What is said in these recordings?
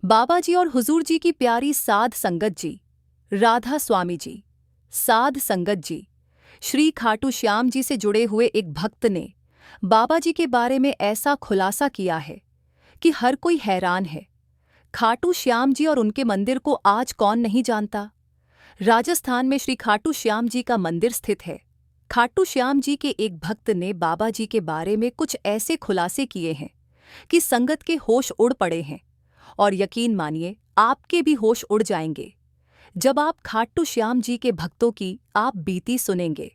बाबा जी और हुजूर जी की प्यारी साध संगत जी, राधा स्वामी जी, साध संगत जी, श्री खाटू श्याम जी से जुड़े हुए एक भक्त ने बाबा जी के बारे में ऐसा खुलासा किया है कि हर कोई हैरान है। खाटू श्याम जी और उनके मंदिर को आज कौन नहीं जानता। राजस्थान में श्री खाटू श्याम जी का मंदिर स्थित है। खाटू श्याम जी के एक भक्त ने बाबा जी के बारे में कुछ ऐसे खुलासे किए हैं कि संगत के होश उड़ पड़े हैं। और यकीन मानिए, आपके भी होश उड़ जाएंगे जब आप खाटू श्याम जी के भक्तों की आप बीती सुनेंगे।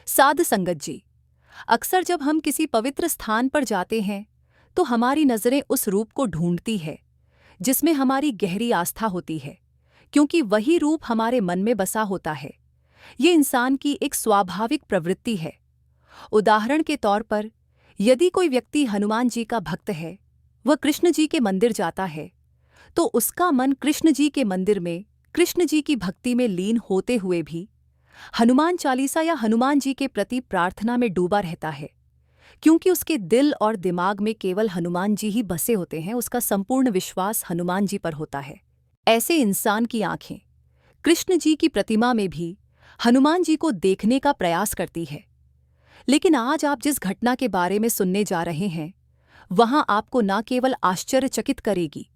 साध संगत जी, अक्सर जब हम किसी पवित्र स्थान पर जाते हैं तो हमारी नज़रें उस रूप को ढूंढती है जिसमें हमारी गहरी आस्था होती है, क्योंकि वही रूप हमारे मन में बसा होता है। ये इंसान की एक स्वाभाविक प्रवृत्ति है। उदाहरण के तौर पर, यदि कोई व्यक्ति हनुमान जी का भक्त है, वह कृष्ण जी के मंदिर जाता है, तो उसका मन कृष्ण जी के मंदिर में कृष्ण जी की भक्ति में लीन होते हुए भी हनुमान चालीसा या हनुमान जी के प्रति प्रार्थना में डूबा रहता है, क्योंकि उसके दिल और दिमाग में केवल हनुमान जी ही बसे होते हैं। उसका संपूर्ण विश्वास हनुमान जी पर होता है। ऐसे इंसान की आंखें कृष्ण जी की प्रतिमा में भी हनुमान जी को देखने का प्रयास करती है। लेकिन आज आप जिस घटना के बारे में सुनने जा रहे हैं, वहां आपको न केवल आश्चर्यचकित करेगी,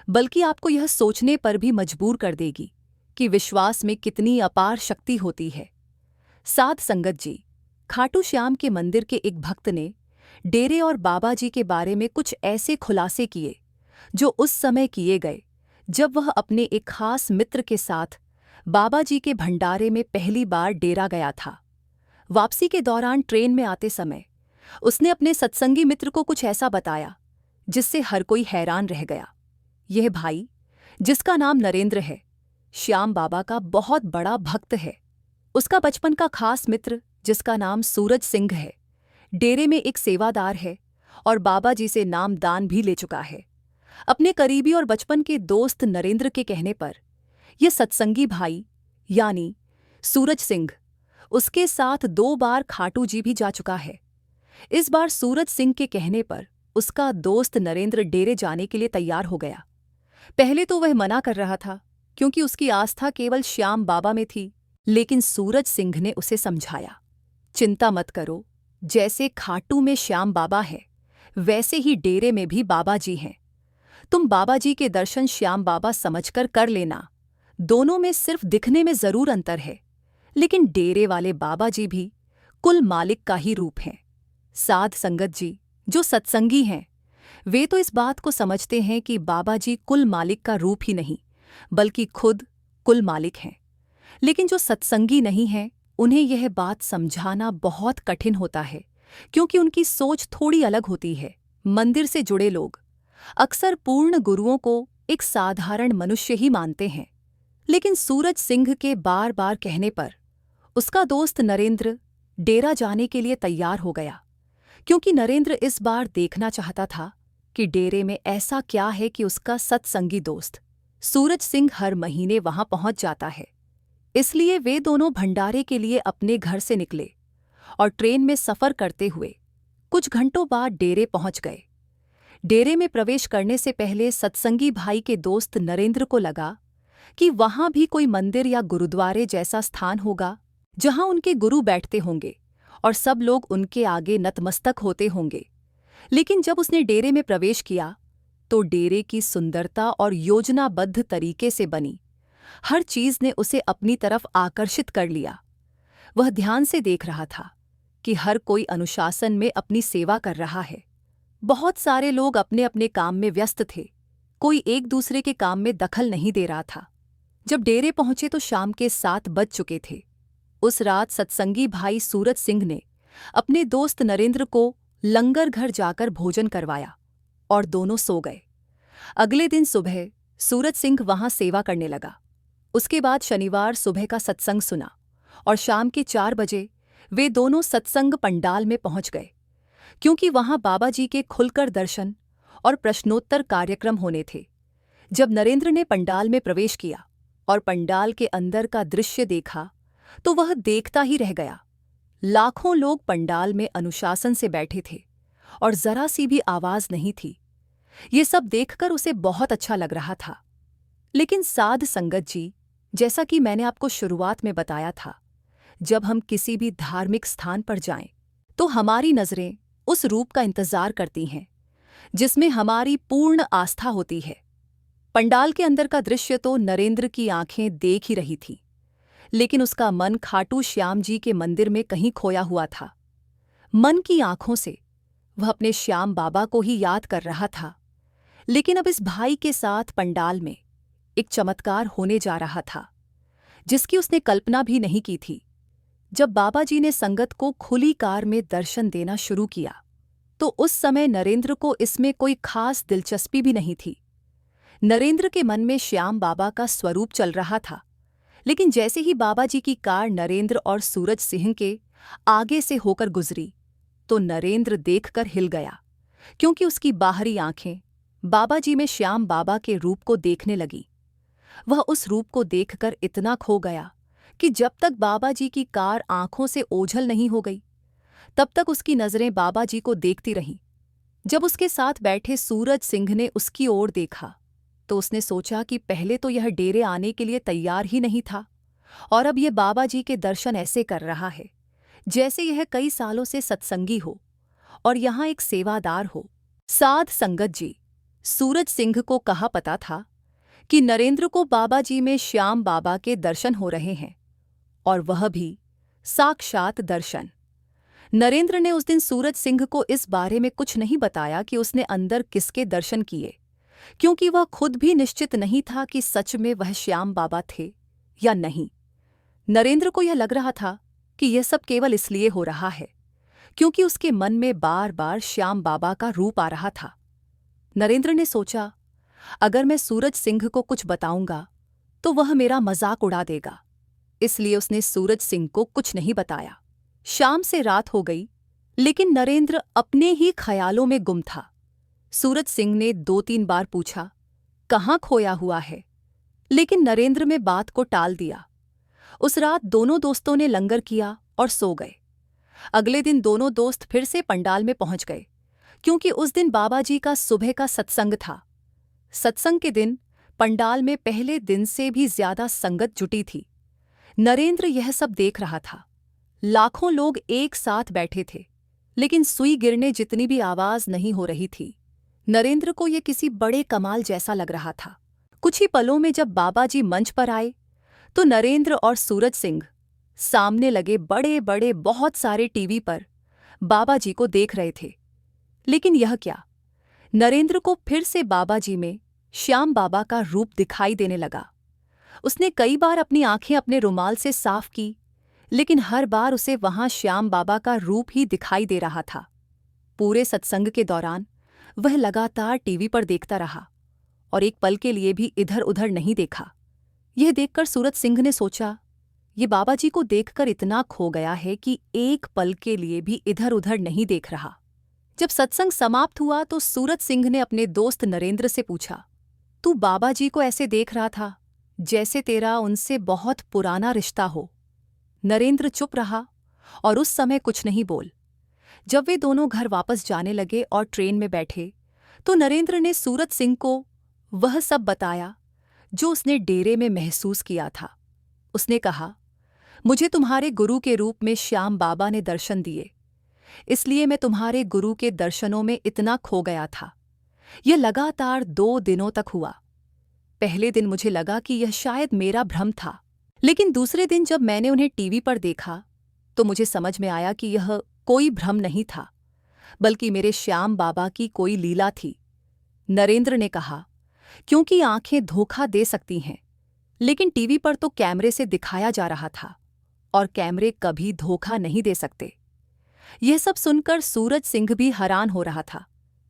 बल्कि आपको यह सोचने पर भी मजबूर कर देगी कि विश्वास में कितनी अपार शक्ति होती है। साध संगत जी, खाटू श्याम के मंदिर के एक भक्त ने डेरे और बाबा जी के बारे में कुछ ऐसे खुलासे किए जो उस समय किए गए जब वह अपने एक खास मित्र के साथ बाबा जी के भंडारे में पहली बार डेरा गया था। वापसी के दौरान ट्रेन में आते समय उसने अपने सत्संगी मित्र को कुछ ऐसा बताया जिससे हर कोई हैरान रह गया। यह भाई, जिसका नाम नरेंद्र है, श्याम बाबा का बहुत बड़ा भक्त है। उसका बचपन का खास मित्र, जिसका नाम सूरज सिंह है, डेरे में एक सेवादार है और बाबा जी से नाम दान भी ले चुका है। अपने करीबी और बचपन के दोस्त नरेंद्र के कहने पर यह सत्संगी भाई यानी सूरज सिंह उसके साथ 2 बार खाटू जी भी जा चुका है। इस बार सूरज सिंह के कहने पर उसका दोस्त नरेंद्र डेरे जाने के लिए तैयार हो गया। पहले तो वह मना कर रहा था, क्योंकि उसकी आस्था केवल श्याम बाबा में थी, लेकिन सूरज सिंह ने उसे समझाया, चिंता मत करो, जैसे खाटू में श्याम बाबा है, वैसे ही डेरे में भी बाबा जी हैं। तुम बाबा जी के दर्शन श्याम बाबा समझकर कर लेना। दोनों में सिर्फ दिखने में जरूर अंतर है, लेकिन डेरे वाले बाबा जी भी कुल मालिक का ही रूप हैं। साध संगत जी, जो सत्संगी हैं, वे तो इस बात को समझते हैं कि बाबा जी कुल मालिक का रूप ही नहीं, बल्कि खुद कुल मालिक हैं। लेकिन जो सत्संगी नहीं हैं, उन्हें यह बात समझाना बहुत कठिन होता है, क्योंकि उनकी सोच थोड़ी अलग होती है। मंदिर से जुड़े लोग अक्सर पूर्ण गुरुओं को एक साधारण मनुष्य ही मानते हैं, लेकिन सूरज सिंह के बार बार कहने पर उसका दोस्त नरेंद्र डेरा जाने के लिए तैयार हो गया, क्योंकि नरेंद्र इस बार देखना चाहता था कि डेरे में ऐसा क्या है कि उसका सत्संगी दोस्त सूरज सिंह हर महीने वहां पहुंच जाता है। इसलिए वे दोनों भंडारे के लिए अपने घर से निकले और ट्रेन में सफ़र करते हुए कुछ घंटों बाद डेरे पहुंच गए। डेरे में प्रवेश करने से पहले सत्संगी भाई के दोस्त नरेंद्र को लगा कि वहां भी कोई मंदिर या गुरुद्वारे जैसा स्थान होगा जहां उनके गुरु बैठते होंगे और सब लोग उनके आगे नतमस्तक होते होंगे। लेकिन जब उसने डेरे में प्रवेश किया तो डेरे की सुंदरता और योजनाबद्ध तरीके से बनी हर चीज ने उसे अपनी तरफ आकर्षित कर लिया। वह ध्यान से देख रहा था कि हर कोई अनुशासन में अपनी सेवा कर रहा है। बहुत सारे लोग अपने अपने काम में व्यस्त थे, कोई एक दूसरे के काम में दखल नहीं दे रहा था। जब डेरे पहुंचे तो शाम के 7 बज चुके थे। उस रात सत्संगी भाई सूरज सिंह ने अपने दोस्त नरेंद्र को लंगर घर जाकर भोजन करवाया और दोनों सो गए। अगले दिन सुबह सूरज सिंह वहां सेवा करने लगा। उसके बाद शनिवार सुबह का सत्संग सुना और शाम के 4 बजे वे दोनों सत्संग पंडाल में पहुंच गए, क्योंकि वहां बाबा जी के खुलकर दर्शन और प्रश्नोत्तर कार्यक्रम होने थे। जब नरेंद्र ने पंडाल में प्रवेश किया और पंडाल के अंदर का दृश्य देखा तो वह देखता ही रह गया। लाखों लोग पंडाल में अनुशासन से बैठे थे और जरा सी भी आवाज नहीं थी। ये सब देखकर उसे बहुत अच्छा लग रहा था। लेकिन साध संगत जी, जैसा कि मैंने आपको शुरुआत में बताया था, जब हम किसी भी धार्मिक स्थान पर जाएं, तो हमारी नज़रें उस रूप का इंतजार करती हैं जिसमें हमारी पूर्ण आस्था होती है। पंडाल के अंदर का दृश्य तो नरेंद्र की आंखें देख ही रही थी, लेकिन उसका मन खाटू श्याम जी के मंदिर में कहीं खोया हुआ था। मन की आंखों से वह अपने श्याम बाबा को ही याद कर रहा था। लेकिन अब इस भाई के साथ पंडाल में एक चमत्कार होने जा रहा था जिसकी उसने कल्पना भी नहीं की थी। जब बाबा जी ने संगत को खुली कार में दर्शन देना शुरू किया, तो उस समय नरेंद्र को इसमें कोई खास दिलचस्पी भी नहीं थी। नरेंद्र के मन में श्याम बाबा का स्वरूप चल रहा था, लेकिन जैसे ही बाबा जी की कार नरेंद्र और सूरज सिंह के आगे से होकर गुजरी, तो नरेंद्र देखकर हिल गया, क्योंकि उसकी बाहरी आंखें बाबा जी में श्याम बाबा के रूप को देखने लगी। वह उस रूप को देखकर इतना खो गया कि जब तक बाबा जी की कार आंखों से ओझल नहीं हो गई, तब तक उसकी नजरें बाबा जी को देखती रहीं। जब उसके साथ बैठे सूरज सिंह ने उसकी ओर देखा, तो उसने सोचा कि पहले तो यह डेरे आने के लिए तैयार ही नहीं था, और अब यह बाबा जी के दर्शन ऐसे कर रहा है जैसे यह कई सालों से सत्संगी हो और यहाँ एक सेवादार हो। साध संगत जी, सूरज सिंह को कहा पता था कि नरेंद्र को बाबा जी में श्याम बाबा के दर्शन हो रहे हैं, और वह भी साक्षात दर्शन। नरेंद्र ने उस दिन सूरज सिंह को इस बारे में कुछ नहीं बताया कि उसने अंदर किसके दर्शन किए, क्योंकि वह खुद भी निश्चित नहीं था कि सच में वह श्याम बाबा थे या नहीं। नरेंद्र को यह लग रहा था कि यह सब केवल इसलिए हो रहा है क्योंकि उसके मन में बार बार श्याम बाबा का रूप आ रहा था। नरेंद्र ने सोचा, अगर मैं सूरज सिंह को कुछ बताऊंगा तो वह मेरा मजाक उड़ा देगा, इसलिए उसने सूरज सिंह को कुछ नहीं बताया। शाम से रात हो गई, लेकिन नरेंद्र अपने ही ख्यालों में गुम था। सूरज सिंह ने 2-3 बार पूछा, कहाँ खोया हुआ है, लेकिन नरेंद्र में बात को टाल दिया। उस रात दोनों दोस्तों ने लंगर किया और सो गए। अगले दिन दोनों दोस्त फिर से पंडाल में पहुंच गए, क्योंकि उस दिन बाबा जी का सुबह का सत्संग था। सत्संग के दिन पंडाल में पहले दिन से भी ज्यादा संगत जुटी थी। नरेंद्र यह सब देख रहा था। लाखों लोग एक साथ बैठे थे, लेकिन सुई गिरने जितनी भी आवाज नहीं हो रही थी। नरेंद्र को यह किसी बड़े कमाल जैसा लग रहा था। कुछ ही पलों में जब बाबा जी मंच पर आए, तो नरेंद्र और सूरज सिंह सामने लगे बड़े बड़े बहुत सारे टीवी पर बाबा जी को देख रहे थे। लेकिन यह क्या, नरेंद्र को फिर से बाबा जी में श्याम बाबा का रूप दिखाई देने लगा। उसने कई बार अपनी आंखें अपने रुमाल से साफ की, लेकिन हर बार उसे वहां श्याम बाबा का रूप ही दिखाई दे रहा था। पूरे सत्संग के दौरान वह लगातार टीवी पर देखता रहा और एक पल के लिए भी इधर उधर नहीं देखा। यह देखकर सूरज सिंह ने सोचा, ये बाबा जी को देखकर इतना खो गया है कि एक पल के लिए भी इधर उधर नहीं देख रहा। जब सत्संग समाप्त हुआ तो सूरज सिंह ने अपने दोस्त नरेंद्र से पूछा, तू बाबा जी को ऐसे देख रहा था जैसे तेरा उनसे बहुत पुराना रिश्ता हो। नरेंद्र चुप रहा और उस समय कुछ नहीं बोल। जब वे दोनों घर वापस जाने लगे और ट्रेन में बैठे, तो नरेंद्र ने सूरज सिंह को वह सब बताया जो उसने डेरे में महसूस किया था। उसने कहा, मुझे तुम्हारे गुरु के रूप में श्याम बाबा ने दर्शन दिए, इसलिए मैं तुम्हारे गुरु के दर्शनों में इतना खो गया था। यह लगातार 2 दिनों तक हुआ। पहले दिन मुझे लगा कि यह शायद मेरा भ्रम था, लेकिन दूसरे दिन जब मैंने उन्हें टीवी पर देखा तो मुझे समझ में आया कि यह कोई भ्रम नहीं था, बल्कि मेरे श्याम बाबा की कोई लीला थी। नरेंद्र ने कहा, क्योंकि आंखें धोखा दे सकती हैं, लेकिन टीवी पर तो कैमरे से दिखाया जा रहा था और कैमरे कभी धोखा नहीं दे सकते। यह सब सुनकर सूरज सिंह भी हैरान हो रहा था,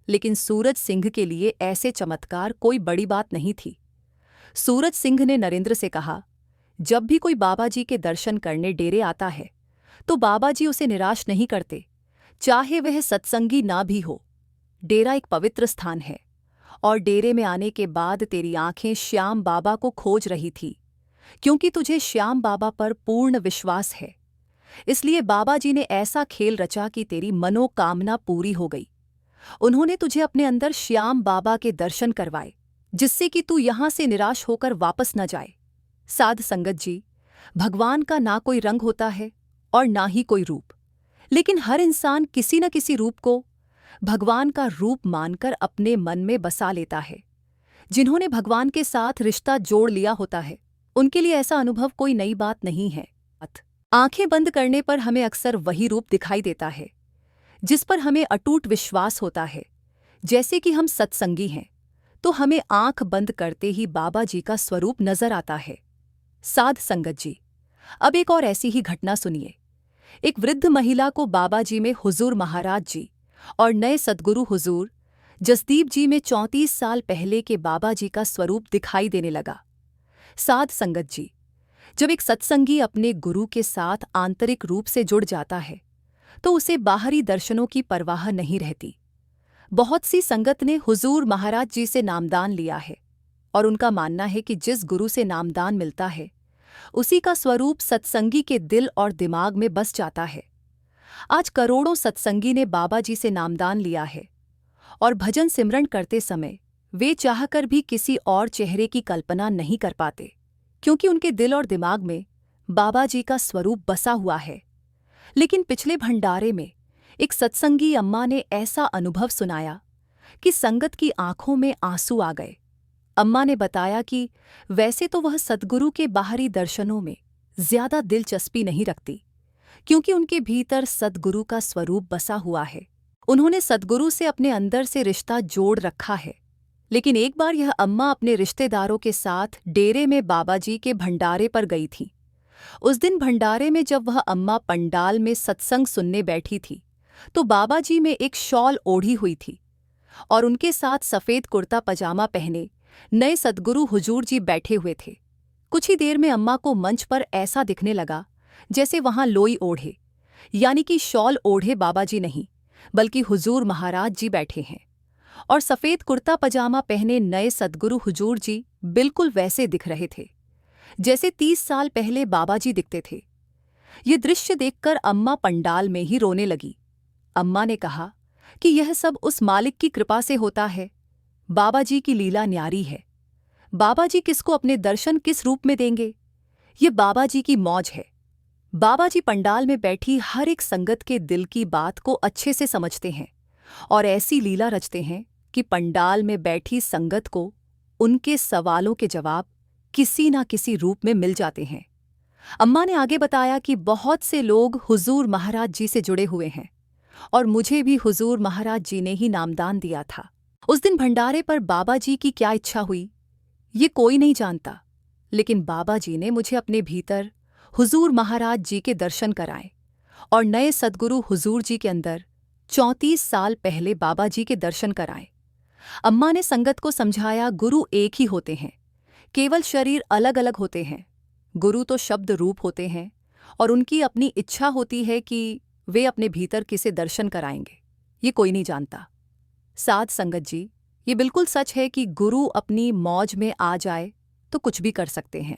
लेकिन सूरज सिंह के लिए ऐसे चमत्कार कोई बड़ी बात नहीं थी। सूरज सिंह ने नरेंद्र से कहा, जब भी कोई बाबा जी के दर्शन करने डेरे आता है तो बाबा जी उसे निराश नहीं करते, चाहे वह सत्संगी ना भी हो। डेरा एक पवित्र स्थान है और डेरे में आने के बाद तेरी आंखें श्याम बाबा को खोज रही थी, क्योंकि तुझे श्याम बाबा पर पूर्ण विश्वास है। इसलिए बाबा जी ने ऐसा खेल रचा कि तेरी मनोकामना पूरी हो गई। उन्होंने तुझे अपने अंदर श्याम बाबा के दर्शन करवाए, जिससे कि तू यहां से निराश होकर वापस न जाए। साध संगत जी, भगवान का ना कोई रंग होता है और ना ही कोई रूप, लेकिन हर इंसान किसी न किसी रूप को भगवान का रूप मानकर अपने मन में बसा लेता है। जिन्होंने भगवान के साथ रिश्ता जोड़ लिया होता है, उनके लिए ऐसा अनुभव कोई नई बात नहीं है। आंखें बंद करने पर हमें अक्सर वही रूप दिखाई देता है जिस पर हमें अटूट विश्वास होता है। जैसे कि हम सत्संगी हैं तो हमें आंख बंद करते ही बाबा जी का स्वरूप नजर आता है। साध संगत जी, अब एक और ऐसी ही घटना सुनिए। एक वृद्ध महिला को बाबा जी में हुजूर महाराज जी और नए सद्गुरु हुजूर जसदीप जी में 34 साल पहले के बाबा जी का स्वरूप दिखाई देने लगा। साध संगत जी, जब एक सत्संगी अपने गुरु के साथ आंतरिक रूप से जुड़ जाता है तो उसे बाहरी दर्शनों की परवाह नहीं रहती। बहुत सी संगत ने हुजूर महाराज जी से नामदान लिया है और उनका मानना है कि जिस गुरु से नामदान मिलता है उसी का स्वरूप सत्संगी के दिल और दिमाग में बस जाता है। आज करोड़ों सत्संगी ने बाबा जी से नामदान लिया है और भजन सिमरन करते समय वे चाहकर भी किसी और चेहरे की कल्पना नहीं कर पाते, क्योंकि उनके दिल और दिमाग में बाबा जी का स्वरूप बसा हुआ है। लेकिन पिछले भंडारे में एक सत्संगी अम्मा ने ऐसा अनुभव सुनाया कि संगत की आंखों में आंसू आ गए। अम्मा ने बताया कि वैसे तो वह सद्गुरु के बाहरी दर्शनों में ज्यादा दिलचस्पी नहीं रखती, क्योंकि उनके भीतर सद्गुरु का स्वरूप बसा हुआ है। उन्होंने सद्गुरु से अपने अंदर से रिश्ता जोड़ रखा है। लेकिन एक बार यह अम्मा अपने रिश्तेदारों के साथ डेरे में बाबा जी के भंडारे पर गई थी। उस दिन भंडारे में जब वह अम्मा पंडाल में सत्संग सुनने बैठी थी तो बाबा जी में एक शॉल ओढ़ी हुई थी और उनके साथ सफ़ेद कुर्ता पजामा पहने नए सद्गुरु हुजूर जी बैठे हुए थे। कुछ ही देर में अम्मा को मंच पर ऐसा दिखने लगा जैसे वहां लोई ओढ़े, यानी कि शॉल ओढ़े बाबा जी नहीं बल्कि हुजूर महाराज जी बैठे हैं, और सफ़ेद कुर्ता पजामा पहने नए सद्गुरु हुजूर जी बिल्कुल वैसे दिख रहे थे जैसे 30 साल पहले बाबा जी दिखते थे। ये दृश्य देखकर अम्मा पंडाल में ही रोने लगी। अम्मा ने कहा कि यह सब उस मालिक की कृपा से होता है। बाबा जी की लीला न्यारी है। बाबा जी किसको अपने दर्शन किस रूप में देंगे, ये बाबा जी की मौज है। बाबा जी पंडाल में बैठी हर एक संगत के दिल की बात को अच्छे से समझते हैं और ऐसी लीला रचते हैं कि पंडाल में बैठी संगत को उनके सवालों के जवाब किसी ना किसी रूप में मिल जाते हैं। अम्मा ने आगे बताया कि बहुत से लोग हुजूर महाराज जी से जुड़े हुए हैं और मुझे भी हुजूर महाराज जी ने ही नामदान दिया था। उस दिन भंडारे पर बाबा जी की क्या इच्छा हुई ये कोई नहीं जानता, लेकिन बाबा जी ने मुझे अपने भीतर हुजूर महाराज जी के दर्शन कराए और नए सद्गुरु हुजूर जी के अंदर 34 साल पहले बाबा जी के दर्शन कराए। अम्मा ने संगत को समझाया, गुरु एक ही होते हैं, केवल शरीर अलग अलग होते हैं। गुरु तो शब्द रूप होते हैं और उनकी अपनी इच्छा होती है कि वे अपने भीतर किसे दर्शन कराएंगे, ये कोई नहीं जानता। साध संगत जी, ये बिल्कुल सच है कि गुरु अपनी मौज में आ जाए तो कुछ भी कर सकते हैं।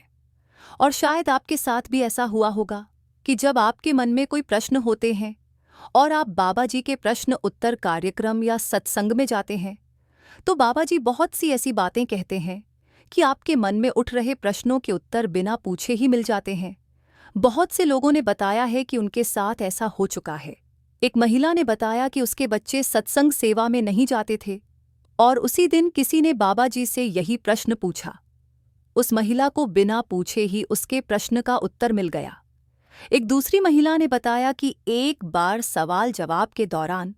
और शायद आपके साथ भी ऐसा हुआ होगा कि जब आपके मन में कोई प्रश्न होते हैं और आप बाबा जी के प्रश्न उत्तर कार्यक्रम या सत्संग में जाते हैं तो बाबा जी बहुत सी ऐसी बातें कहते हैं कि आपके मन में उठ रहे प्रश्नों के उत्तर बिना पूछे ही मिल जाते हैं। बहुत से लोगों ने बताया है कि उनके साथ ऐसा हो चुका है। एक महिला ने बताया कि उसके बच्चे सत्संग सेवा में नहीं जाते थे और उसी दिन किसी ने बाबा जी से यही प्रश्न पूछा। उस महिला को बिना पूछे ही उसके प्रश्न का उत्तर मिल गया। एक दूसरी महिला ने बताया कि एक बार सवाल जवाब के दौरान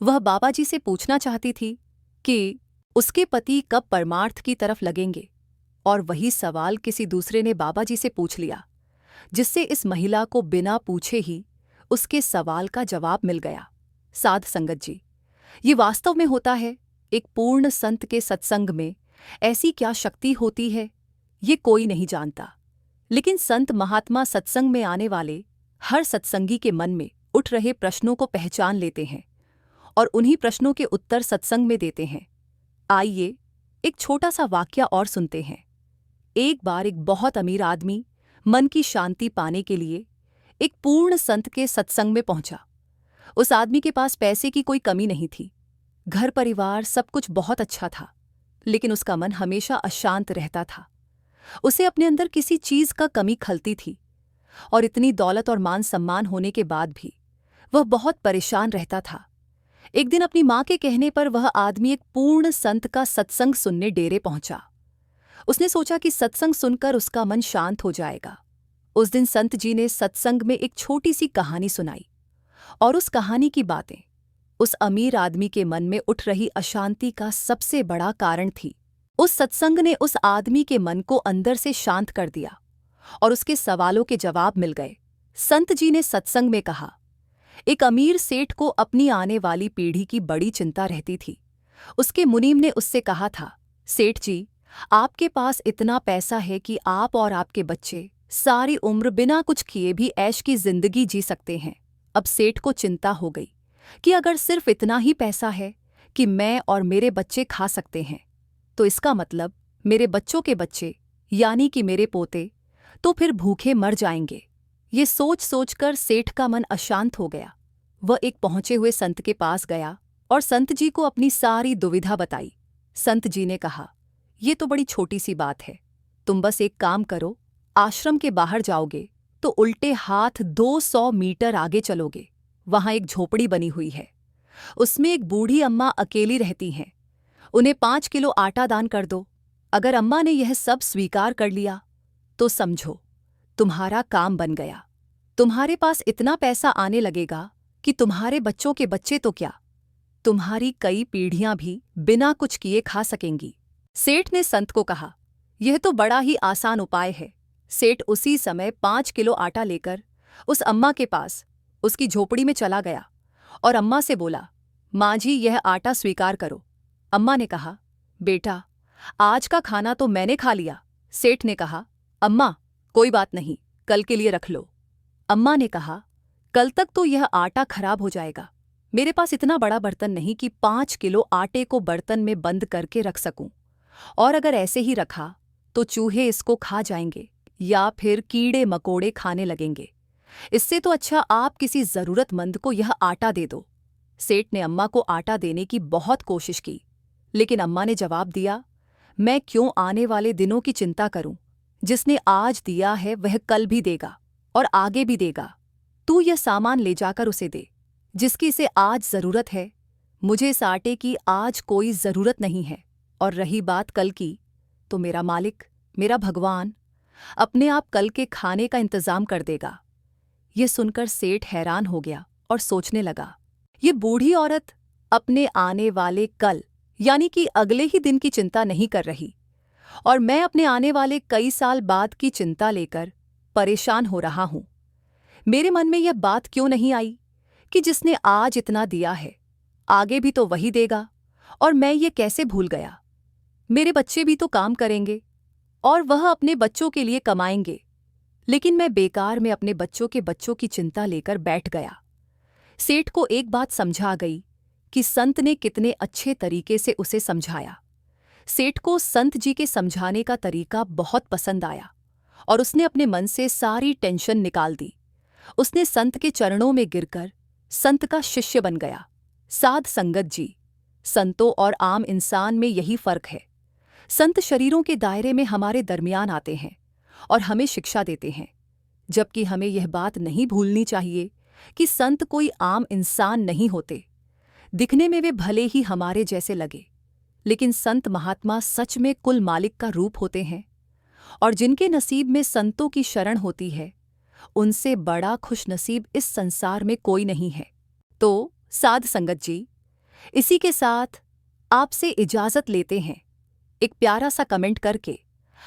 वह बाबा जी से पूछना चाहती थी कि उसके पति कब परमार्थ की तरफ लगेंगे, और वही सवाल किसी दूसरे ने बाबा जी से पूछ लिया, जिससे इस महिला को बिना पूछे ही उसके सवाल का जवाब मिल गया। साध संगत जी, ये वास्तव में होता है। एक पूर्ण संत के सत्संग में ऐसी क्या शक्ति होती है ये कोई नहीं जानता, लेकिन संत महात्मा सत्संग में आने वाले हर सत्संगी के मन में उठ रहे प्रश्नों को पहचान लेते हैं और उन्हीं प्रश्नों के उत्तर सत्संग में देते हैं। आइए एक छोटा सा वाकया और सुनते हैं। एक बार एक बहुत अमीर आदमी मन की शांति पाने के लिए एक पूर्ण संत के सत्संग में पहुंचा। उस आदमी के पास पैसे की कोई कमी नहीं थी, घर परिवार सब कुछ बहुत अच्छा था, लेकिन उसका मन हमेशा अशांत रहता था। उसे अपने अंदर किसी चीज का कमी खलती थी, और इतनी दौलत और मान सम्मान होने के बाद भी वह बहुत परेशान रहता था। एक दिन अपनी माँ के कहने पर वह आदमी एक पूर्ण संत का सत्संग सुनने डेरे पहुंचा। उसने सोचा कि सत्संग सुनकर उसका मन शांत हो जाएगा। उस दिन संत जी ने सत्संग में एक छोटी सी कहानी सुनाई, और उस कहानी की बातें उस अमीर आदमी के मन में उठ रही अशांति का सबसे बड़ा कारण थी। उस सत्संग ने उस आदमी के मन को अंदर से शांत कर दिया, और उसके सवालों के जवाब मिल गए। संत जी ने सत्संग में कहा, एक अमीर सेठ को अपनी आने वाली पीढ़ी की बड़ी चिंता रहती थी। उसके मुनीम ने उससे कहा था, सेठ जी, आपके पास इतना पैसा है कि आप और आपके बच्चे सारी उम्र बिना कुछ किए भी ऐश की जिंदगी जी सकते हैं। अब सेठ को चिंता हो गई कि अगर सिर्फ इतना ही पैसा है कि मैं और मेरे बच्चे खा सकते हैं, तो इसका मतलब मेरे बच्चों के बच्चे, यानी कि मेरे पोते, तो फिर भूखे मर जाएंगे। ये सोच सोचकर सेठ का मन अशांत हो गया। वह एक पहुंचे हुए संत के पास गया और संत जी को अपनी सारी दुविधा बताई। संत जी ने कहा, ये तो बड़ी छोटी सी बात है। तुम बस एक काम करो, आश्रम के बाहर जाओगे तो उल्टे हाथ 200 मीटर आगे चलोगे। वहां एक झोपड़ी बनी हुई है। उसमें एक बूढ़ी अम्मा अकेली रहती हैं। उन्हें 5 किलो आटा दान कर दो। अगर अम्मा ने यह सब स्वीकार कर लिया तो समझो तुम्हारा काम बन गया। तुम्हारे पास इतना पैसा आने लगेगा कि तुम्हारे बच्चों के बच्चे तो क्या, तुम्हारी कई पीढ़ियां भी बिना कुछ किए खा सकेंगी। सेठ ने संत को कहा, यह तो बड़ा ही आसान उपाय है। सेठ उसी समय 5 किलो आटा लेकर उस अम्मा के पास उसकी झोपड़ी में चला गया और अम्मा से बोला, माँ जी, यह आटा स्वीकार करो। अम्मा ने कहा, बेटा, आज का खाना तो मैंने खा लिया। सेठ ने कहा, अम्मा, कोई बात नहीं, कल के लिए रख लो। अम्मा ने कहा, कल तक तो यह आटा खराब हो जाएगा। मेरे पास इतना बड़ा बर्तन नहीं कि 5 किलो आटे को बर्तन में बंद करके रख सकूं, और अगर ऐसे ही रखा तो चूहे इसको खा जाएंगे या फिर कीड़े मकोड़े खाने लगेंगे। इससे तो अच्छा आप किसी जरूरतमंद को यह आटा दे दो। सेठ ने अम्मा को आटा देने की बहुत कोशिश की, लेकिन अम्मा ने जवाब दिया, मैं क्यों आने वाले दिनों की चिंता करूं? जिसने आज दिया है वह कल भी देगा और आगे भी देगा। तू यह सामान ले जाकर उसे दे जिसकी इसे आज जरूरत है। मुझे इस आटे की आज कोई जरूरत नहीं है, और रही बात कल की, तो मेरा मालिक, मेरा भगवान अपने आप कल के खाने का इंतजाम कर देगा। यह सुनकर सेठ हैरान हो गया और सोचने लगा, ये बूढ़ी औरत अपने आने वाले कल यानी कि अगले ही दिन की चिंता नहीं कर रही, और मैं अपने आने वाले कई साल बाद की चिंता लेकर परेशान हो रहा हूं। मेरे मन में यह बात क्यों नहीं आई कि जिसने आज इतना दिया है आगे भी तो वही देगा, और मैं ये कैसे भूल गया? मेरे बच्चे भी तो काम करेंगे और वह अपने बच्चों के लिए कमाएंगे, लेकिन मैं बेकार में अपने बच्चों के बच्चों की चिंता लेकर बैठ गया। सेठ को एक बात समझा गई कि संत ने कितने अच्छे तरीके से उसे समझाया। सेठ को संत जी के समझाने का तरीका बहुत पसंद आया, और उसने अपने मन से सारी टेंशन निकाल दी। उसने संत के चरणों में गिरकर संत का शिष्य बन गया। साध संगत जी, संतों और आम इंसान में यही फर्क है। संत शरीरों के दायरे में हमारे दरमियान आते हैं और हमें शिक्षा देते हैं, जबकि हमें यह बात नहीं भूलनी चाहिए कि संत कोई आम इंसान नहीं होते। दिखने में वे भले ही हमारे जैसे लगे, लेकिन संत महात्मा सच में कुल मालिक का रूप होते हैं, और जिनके नसीब में संतों की शरण होती है उनसे बड़ा खुशनसीब इस संसार में कोई नहीं है। तो साध संगत जी, इसी के साथ आपसे इजाजत लेते हैं। एक प्यारा सा कमेंट करके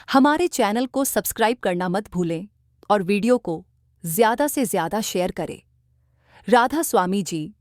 हमारे चैनल को सब्सक्राइब करना मत भूलें, और वीडियो को ज़्यादा से ज़्यादा शेयर करें। राधा स्वामी जी।